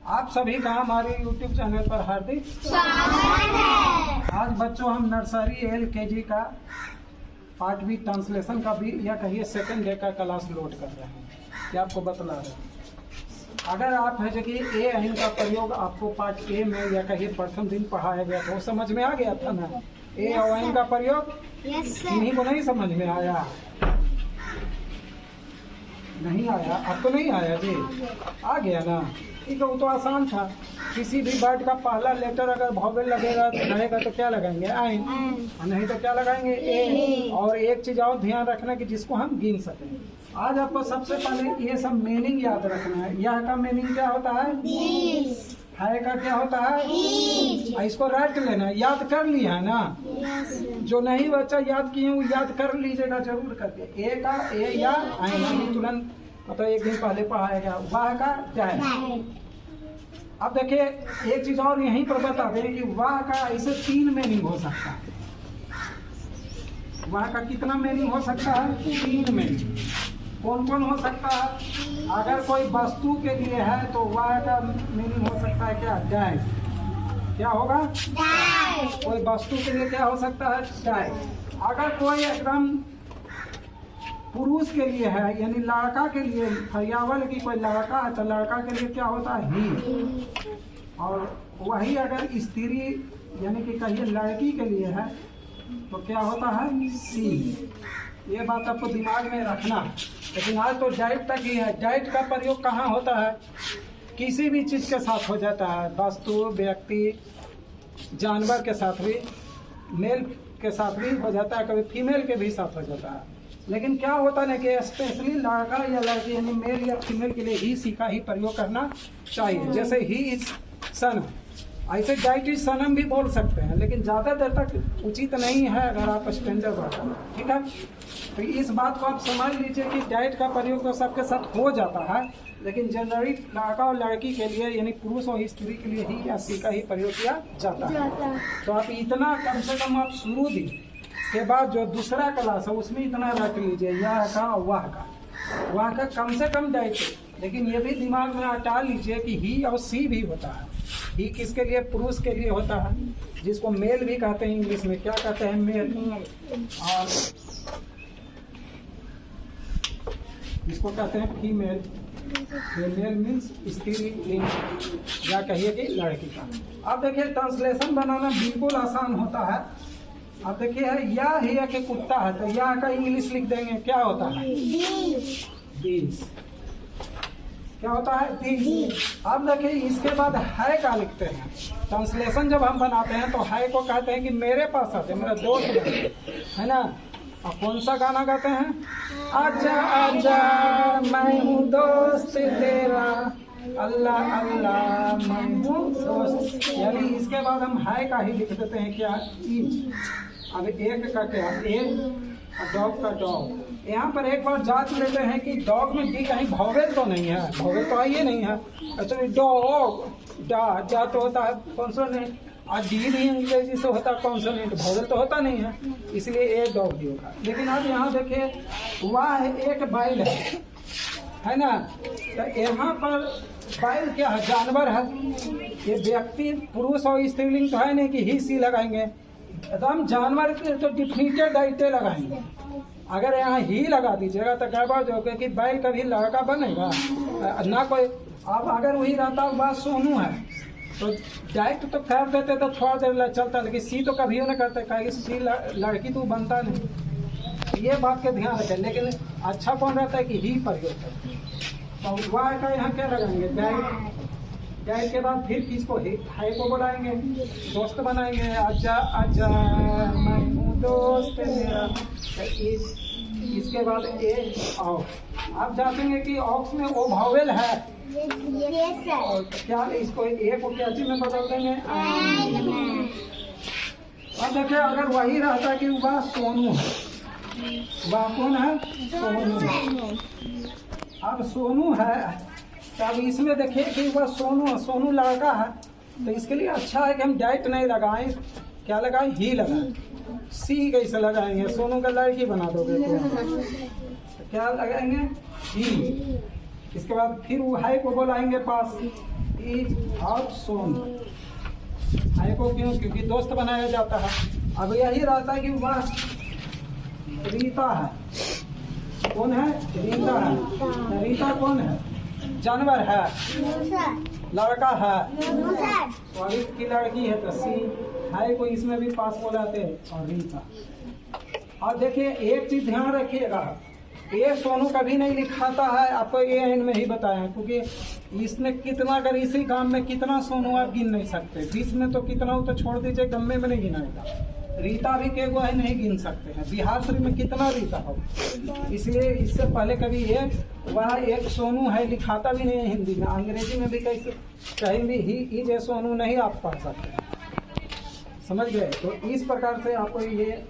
आप सभी का हमारे YouTube चैनल पर हार्दिक स्वागत है। आज बच्चों हम नर्सरी LKG का पार्ट बी ट्रांसलेशन का भी या कहिए सेकंड डे का क्लास लोड कर रहे हैं। क्या आपको बतला रहे हैं, अगर आप है कि ए आइन का प्रयोग आपको पार्ट ए में या कहिए प्रथम दिन पढ़ाया गया था, वो समझ में आ गया था ना। ए और आइन का प्रयोग इन्हीं को नहीं समझ में आया, नहीं आया, आपको नहीं आया जी, आ गया ना। ठीक है, वो तो आसान था। किसी भी वर्ड का पहला लेटर अगर वॉवेल लगेगा रहेगा तो क्या लगाएंगे, आइन, नहीं तो क्या लगाएंगे, ए। और एक चीज और ध्यान रखना कि जिसको हम गिन सकें। आज आपको सबसे पहले ये सब मीनिंग याद रखना है। यह का मीनिंग क्या होता है, है का क्या होता है, इसको रट लेना, याद कर लिया है ना। जो नहीं बच्चा याद किए वो याद कर लीजिएगा जरूर करके। ए का ए या आइन तुरंत मतलब एक दिन पहले पढ़ाया गया। वाह का क्या है। अब देखिए एक चीज और यहीं पर बता दें कि वाह का ऐसे 3 मीनिंग हो सकता है। वाह का कितना मीनिंग हो सकता है, 3 मीनिंग। कौन कौन हो सकता है, अगर कोई वस्तु के लिए है तो वाह का मीनिंग हो सकता है क्या, डैश। क्या होगा, कोई वस्तु के लिए क्या हो सकता है, डैश। अगर कोई एकदम पुरुष के लिए है यानी लड़का के लिए, फरियावल की कोई लड़का है तो लड़का के लिए क्या होता है, ही। और वही अगर स्त्री यानी कि कहिए लड़की के लिए है तो क्या होता है, सी। ये बात आपको दिमाग में रखना। लेकिन आज तो डाइट तक ही है। डाइट का प्रयोग कहाँ होता है, किसी भी चीज के साथ हो जाता है, वस्तु, व्यक्ति, जानवर के साथ भी, मेल के साथ भी हो जाता है, कभी फीमेल के भी साथ हो जाता है। लेकिन क्या होता है ना कि स्पेशली लड़का या लड़की यानी मेल या फीमेल के लिए ही सी का ही प्रयोग करना चाहिए। जैसे ही इज सन, ऐसे डाइट इज सनम भी बोल सकते हैं, लेकिन ज़्यादा देर तक उचित नहीं है अगर आप स्ट्रेंजर वर्ड। ठीक है, तो इस बात को आप समझ लीजिए कि डाइट का प्रयोग तो सबके साथ हो जाता है, लेकिन जनरली लड़का और लड़की के लिए यानी पुरुष और स्त्री के लिए ही या सी का ही प्रयोग किया जाता है। तो आप इतना कम से कम आप शुरू दी के बाद जो दूसरा क्लास है उसमें इतना रख लीजिए, यह का वाह का कम से कम डाइट। लेकिन ये भी दिमाग में हटा लीजिए कि ही और सी भी होता है। ही किसके लिए, पुरुष के लिए होता है, जिसको मेल भी कहते हैं, इंग्लिश में क्या कहते हैं, मेल। और जिसको कहते हैं फीमेल, फीमेल मीन्स स्त्री लिंग या कहिए कि लड़की का। अब देखिए ट्रांसलेशन बनाना बिल्कुल आसान होता है। अब देखिए या है कि कुत्ता है तो या का इंग्लिश लिख देंगे, क्या होता है, बीस। क्या होता है, बीस। अब देखिए इसके बाद है का लिखते हैं। ट्रांसलेशन जब हम बनाते हैं तो है को कहते हैं कि मेरे पास आते, मेरा दोस्त है ना। और कौन सा गाना गाते हैं, आजा आजा मैं हूँ दोस्त तेरा, अल्लाह अल्लाह मैं हूँ दोस्त। यानी इसके बाद हम है का ही लिख देते हैं, क्या, इज। अब एक का क्या, एक, डॉग का डॉग। यहाँ पर एक बार जांच लेते हैं कि डॉग में डी कहीं वॉवेल तो नहीं है, वॉवेल तो आइए नहीं है। अच्छा डॉग जा तो होता है कॉन्सोनेंट, और डी भी अंग्रेजी से होता है कॉन्सोनेंट, वॉवेल तो होता नहीं है, इसलिए ए डॉग भी होगा। लेकिन अब यहाँ देखिए वाह एक बैल है ना, तो यहाँ पर बैल क्या है, जानवर है। ये व्यक्ति पुरुष और स्त्रीलिंग तो है नहीं कि ही सी लगाएंगे, एकदम जानवर तो डिफिनेटेड डाइटे लगाएंगे। अगर यहाँ ही लगा दीजिएगा तो गड़बड़ होगा कि बैल कभी लड़का बनेगा ना कोई। अब अगर वही रहता बात सोनू है तो डाइट तो कर देते तो थोड़ा देर चलता, लेकिन सी तो कभी नहीं करते, कहीं सी लड़की तो बनता नहीं। ये बात का ध्यान रखें। लेकिन अच्छा कौन रहता है कि ही प्रयोग करते हैं। तो वाह का यहाँ क्या लगाएंगे, डाइट। डाइट के बाद फिर किसको, है को बुलाएंगे, दोस्त बनाएंगे, आजा आजा मैं हूँ दोस्त मेरा। इसके बाद ए ऑक्स। आप जानेंगे कि ऑक्स में ओ वॉवेल है, और क्या इसको ए को क्या चीज में बदल देंगे, अब देखिए अगर वही रहता कि वह सोनू है, वह कौन है, सोनू। अब सोनू है तब इसमें देखिए कि वह सोनू लड़का है, तो इसके लिए अच्छा है कि हम डाइट नहीं लगाएं, क्या लगाएं, ही लगाएं। सी कैसे लगाएंगे, सोनू का लड़की बना दोगे तो क्या लगाएंगे, ही। इसके बाद फिर वो हाई को बुलाएंगे पास, इज और सोनू। हाय को क्यों? क्योंकि दोस्त बनाया जाता है। अब यही रहता है कि वह रीता है। कौन है? रीता है। रीता कौन है? जानवर है, लड़का है, स्वादिष्ट की लड़की है तो सी। हाय को इसमें भी पास बोलाते हैं और रीता। और देखिए एक चीज ध्यान रखिएगा, ये सोनू कभी नहीं लिखाता है, आपको ये एंड में ही बताया, क्योंकि इसने कितना, अगर इसी गांव में कितना सोनू आप गिन नहीं सकते, 20 में तो कितना हो तो छोड़ दीजिए, गम्मे में नहीं गिनाएगा। रीता भी के है नहीं गिन सकते हैं, बिहार शरीफ में कितना रीता हो। इसलिए इससे पहले कभी एक सोनू है लिखाता भी नहीं है हिंदी में, अंग्रेजी में भी कहीं भी ही जे सोनू नहीं आप पढ़ सकते, समझ गए? तो इस प्रकार से आपको ये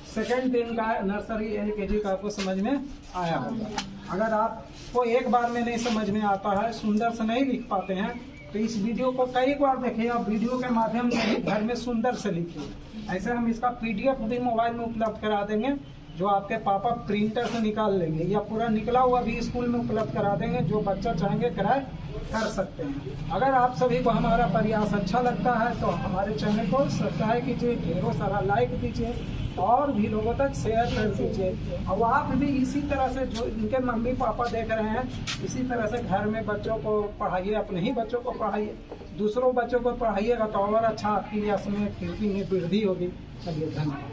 सेकेंड दिन का नर्सरी LKG का आपको समझ में आया होगा। अगर आपको एक बार में नहीं समझ में आता है, सुंदर से नहीं लिख पाते हैं, तो इस वीडियो को कई बार देखिए, आप वीडियो के माध्यम से ही घर में सुंदर से लिखिए। ऐसे हम इसका PDF भी मोबाइल में उपलब्ध करा देंगे, जो आपके पापा प्रिंटर से निकाल लेंगे, या पूरा निकला हुआ भी स्कूल में उपलब्ध करा देंगे, जो बच्चा चाहेंगे कराए कर सकते हैं। अगर आप सभी को हमारा प्रयास अच्छा लगता है तो हमारे चैनल को सब्सक्राइब कीजिए, ढेरों सारा लाइक दीजिए और भी लोगों तक शेयर कर दीजिए। और आप भी इसी तरह से, जो इनके मम्मी पापा देख रहे हैं, इसी तरह से घर में बच्चों को पढ़ाइए, अपने ही बच्चों को पढ़ाइए, दूसरों बच्चों को पढ़ाइएगा तो और अच्छा आपकी इसमें कीर्ति में वृद्धि होगी। चलिए धन्यवाद।